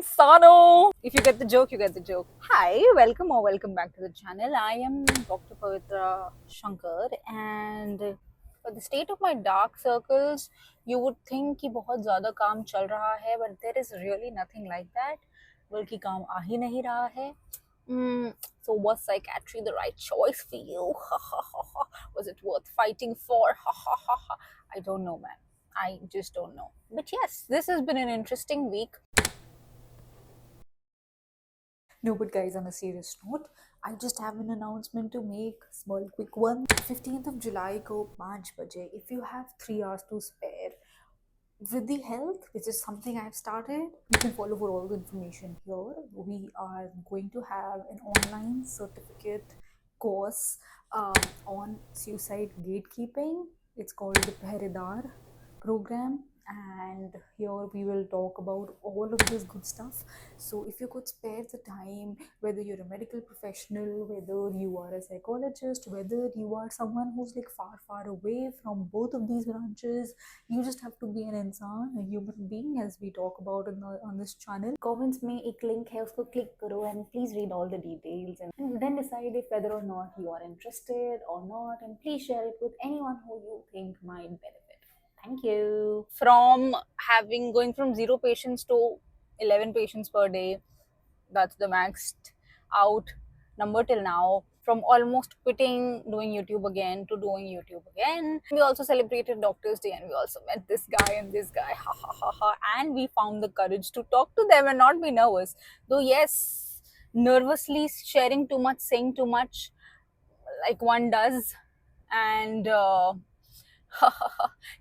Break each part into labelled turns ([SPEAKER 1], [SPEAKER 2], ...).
[SPEAKER 1] Insano! If you get the joke, you get the joke. Hi, welcome or welcome back to the channel. I am Dr. Pavitra Shankar, and for the state of my dark circles, you would think कि बहुत ज़्यादा काम चल रहा है, but there is really nothing like that. बल्कि काम आ ही नहीं रहा है. So was psychiatry the right choice for you? Was it worth fighting for? I don't know, man. I just don't know. But yes, this has been an interesting week. No, but guys, on a serious note, I just have an announcement to make. Small, quick one. 15th of July को 5 बजे. If you have 3 hours to spare, with the health, which is something I've started, you can follow for all the information here. We are going to have an online certificate course on suicide gatekeeping. It's called the Peridar program, and here we will talk about all of this good stuff. So if you could spare the time, whether you're a medical professional, whether you are a psychologist, whether you are someone who's like far away from both of these branches, you just have to be an insan, a human being, as we talk about on this channel. Comments में एक link है, उसको click करो and please read all the details and then decide if whether or not you are interested or not, and please share it with anyone who you think might benefit. Thank you. From going from 0 patients to 11 patients per day, that's the maxed out number till now. From almost quitting doing YouTube again to doing YouTube again. We also celebrated Doctor's Day, and we also met this guy and this guy. Ha ha ha ha. And we found the courage to talk to them and not be nervous. Though, yes, nervously sharing too much, saying too much, like one does. And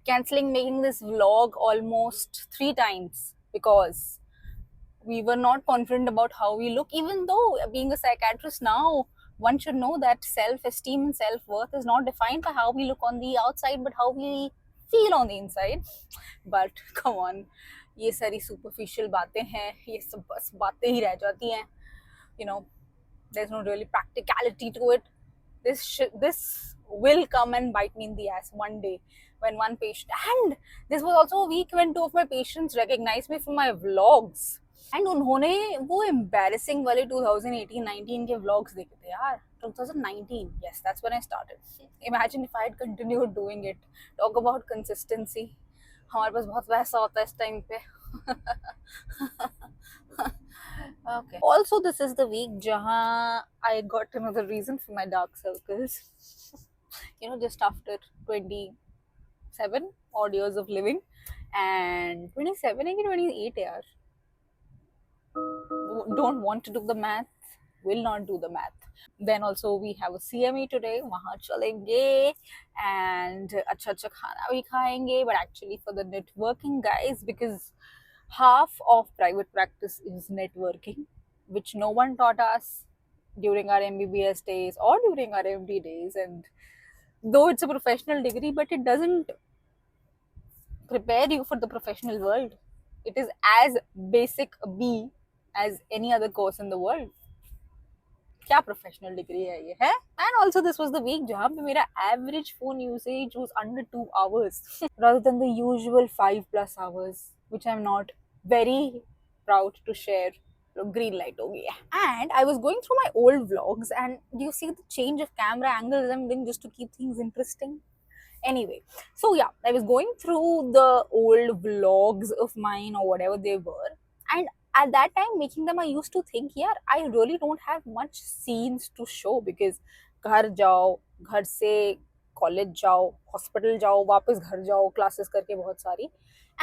[SPEAKER 1] canceling making this vlog almost 3 times because we were not confident about how we look. Even though being a psychiatrist now, one should know that self-esteem and self-worth is not defined by how we look on the outside, but how we feel on the inside. But come on, ये सारी superficial बातें हैं, ये सब बस बातें ही रह जाती हैं. You know, there's no really practicality to it. This will come and bite me in the ass one day when one patient, and this was also a week when 2 of my patients recognized me from my vlogs, and उन्होंने वो embarrassing वाले 2018-19 के vlogs देखे थे यार. 2019, yes, that's when I started. Imagine if I had continued doing it. Talk about consistency. हमारे पास बहुत वैसा होता है इस टाइम पे. Okay. Also, this is the week jahan I got another reason for my dark circles. Just after 27 odd years of living, and 27 or 28 years. Don't want to do the math, will not do the math. Then also we have a CME today, wahan chalenge and acha khana bhi khayenge, but actually for the networking, guys, because half of private practice is networking, which no one taught us during our MBBS days or during our MD days. And though it's a professional degree, but it doesn't prepare you for the professional world. It is as basic a B as any other course in the world. क्या professional degree है ये है. And also this was the week जहाँ पे मेरा average phone usage was under 2 hours rather than the usual 5+ hours, which I'm not very proud to share. Green light हो गया. And I was going through my old vlogs, and you see the change of camera angles I'm doing just to keep things interesting. Anyway, so yeah, I was going through the old vlogs of mine or whatever they were, and at that time making them, I used to think, yeah, I really don't have much scenes to show because घर जाओ, घर से college जाओ, hospital जाओ, वापस घर जाओ, classes करके बहुत सारी.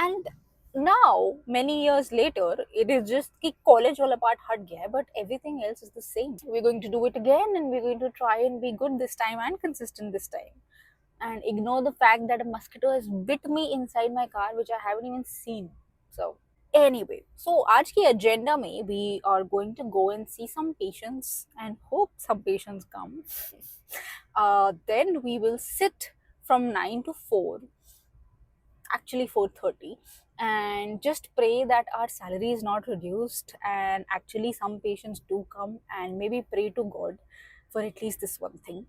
[SPEAKER 1] And now many years later, it is just कि college वाला part हट गया है, but everything else is the same. We're going to do it again, and we're going to try and be good this time and consistent this time, and ignore the fact that a mosquito has bit me inside my car, which I haven't even seen. So anyway, so आज की agenda में we are going to go and see some patients and hope some patients come. Then we will sit from 9 to 4, actually 4:30, and just pray that our salary is not reduced, and actually some patients do come, and maybe pray to God for at least this one thing.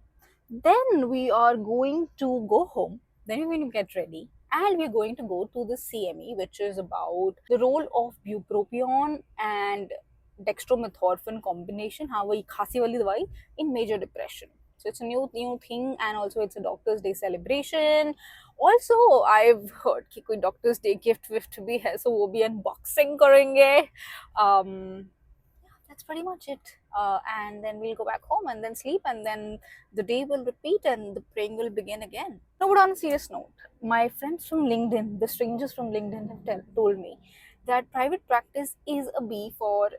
[SPEAKER 1] Then we are going to go home. Then we're going to get ready. and we're going to go to the CME, which is about the role of bupropion and dextromethorphan combination, हाँ वही खांसी वाली दवाई, in major depression. So it's a new thing, and also it's a Doctor's Day celebration. Also I've heard कि कोई Doctor's Day gift विफ्ट भी है, so वो भी unboxing करेंगे. That's pretty much it. And then we'll go back home and then sleep, and then the day will repeat and the praying will begin again. No, but on a serious note, my friends from LinkedIn, the strangers from LinkedIn, have told me that private practice is a B for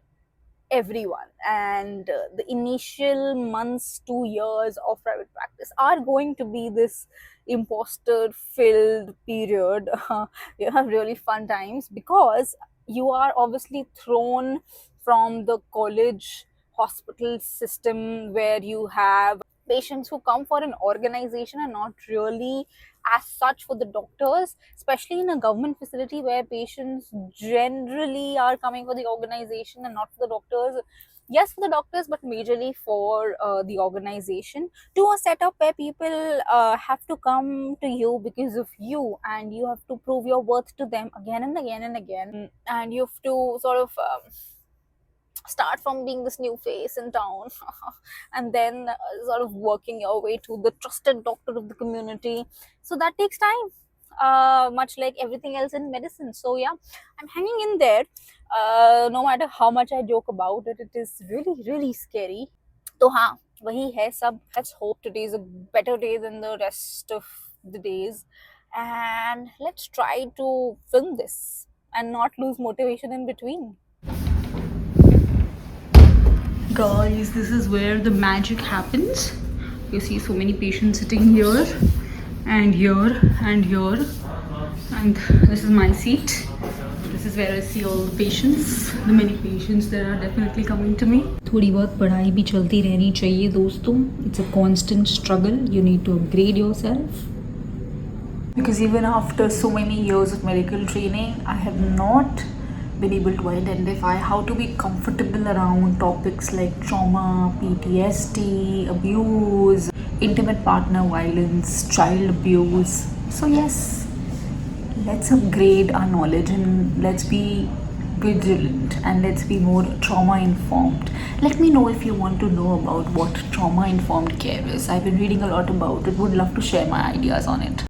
[SPEAKER 1] everyone, and the initial months, 2 years of private practice are going to be this imposter filled period. You have really fun times because you are obviously thrown from the college hospital system where you have patients who come for an organization and not really as such for the doctors, especially in a government facility where patients generally are coming for the organization and not for the doctors. Yes, for the doctors, but majorly for the organization, to a setup where people have to come to you because of you, and you have to prove your worth to them again and again and again, and you have to sort of start from being this new face in town and then sort of working your way to the trusted doctor of the community. So that takes time, much like everything else in medicine. So yeah, I'm hanging in there. No matter how much I joke about it, it is really scary. So हाँ, वही है सब. Let's hope today is a better day than the rest of the days, and let's try to film this and not lose motivation in between. Guys, this is where the magic happens. You see so many patients sitting here and here and here, and this is my seat. This is where I see all the patients, the many patients that are definitely coming to me. थोड़ी बहुत पढ़ाई भी चलती रहनी चाहिए दोस्तों. It's a constant struggle. You need to upgrade yourself. Because even after so many years of medical training, I have not been able to identify how to be comfortable around topics like trauma, PTSD, abuse, intimate partner violence, child abuse. So yes, let's upgrade our knowledge and let's be vigilant and let's be more trauma informed. Let me know if you want to know about what trauma informed care is. I've been reading a lot about it, would love to share my ideas on it.